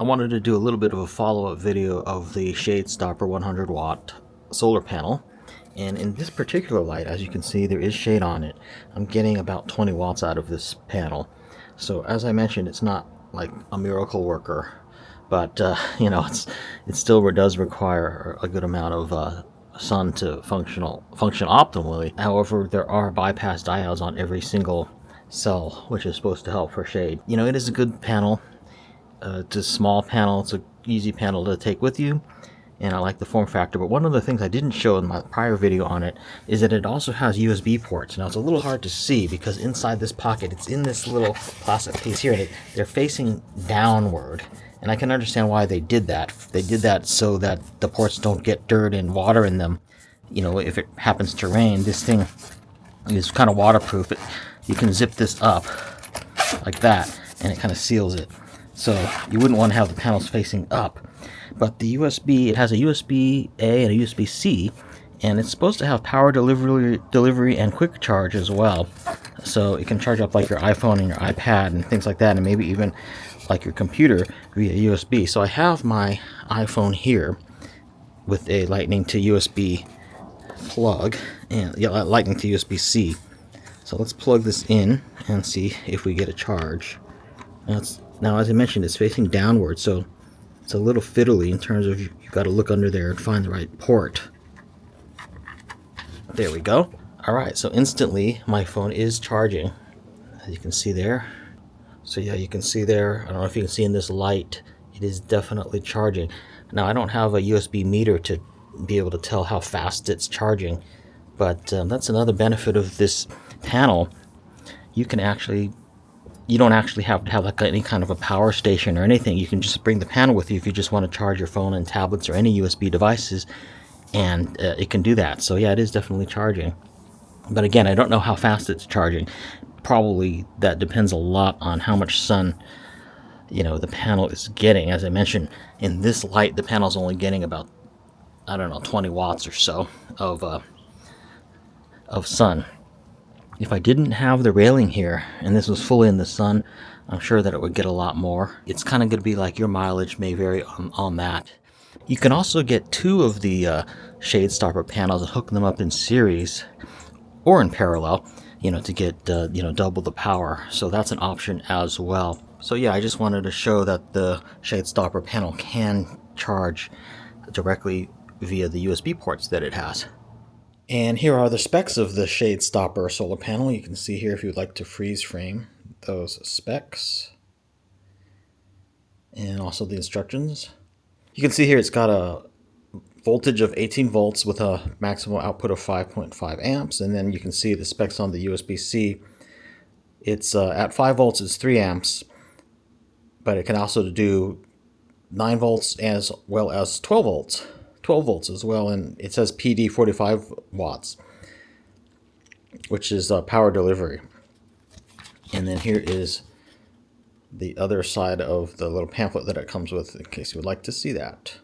I wanted to do a little bit of a follow-up video of the Shade Stopper 100 watt solar panel. And in this particular light, as you can see, there is shade on it. I'm getting about 20 watts out of this panel. So as I mentioned, it's not like a miracle worker, but you know, it still does require a good amount of sun to function optimally. However, there are bypass diodes on every single cell, which is supposed to help for shade. You know, it is a good panel. It's a small panel. It's an easy panel to take with you, and I like the form factor. But one of the things I didn't show in my prior video on it is that it also has USB ports. Now it's a little hard to see because inside this pocket, it's in this little plastic piece here, and they're facing downward. And I can understand why they did that. They did that so that the ports don't get dirt and water in them. You know, if it happens to rain, this thing is kind of waterproof. You can zip this up like that, and it kind of seals it. So you wouldn't want to have the panels facing up. But the USB, it has a USB-A and a USB-C, and it's supposed to have power delivery and quick charge as well. So it can charge up like your iPhone and your iPad and things like that, and maybe even like your computer via USB. So I have my iPhone here with a Lightning to USB plug, and yeah, Lightning to USB-C. So let's plug this in and see if we get a charge. Now, as I mentioned, it's facing downward, so it's a little fiddly in terms of you've got to look under there and find the right port. There we go. All right, so instantly my phone is charging, as you can see there. So yeah, you can see there, I don't know if you can see in this light, it is definitely charging. Now, I don't have a USB meter to be able to tell how fast it's charging, but that's another benefit of this panel. You don't actually have to have like any kind of a power station or anything. You can just bring the panel with you if you just want to charge your phone and tablets or any USB devices, and it can do that. So yeah, it is definitely charging. But again, I don't know how fast it's charging. Probably that depends a lot on how much sun, you know, the panel is getting. As I mentioned, in this light, the panel's only getting about, I don't know, 20 watts or so of sun. If I didn't have the railing here and this was fully in the sun, I'm sure that it would get a lot more. It's kind of going to be like your mileage may vary on that. You can also get two of the Shade Stopper panels and hook them up in series or in parallel, you know, to get double the power. So that's an option as well. So yeah, I just wanted to show that the Shade Stopper panel can charge directly via the USB ports that it has. And here are the specs of the Shade Stopper solar panel. You can see here if you'd like to freeze frame those specs. And also the instructions. You can see here it's got a voltage of 18 volts with a maximum output of 5.5 amps. And then you can see the specs on the USB-C. It's at 5 volts it's 3 amps. But it can also do 9 volts as well as 12 volts. 12 volts as well, and it says PD 45 watts, which is power delivery. And then here is the other side of the little pamphlet that it comes with, in case you would like to see that.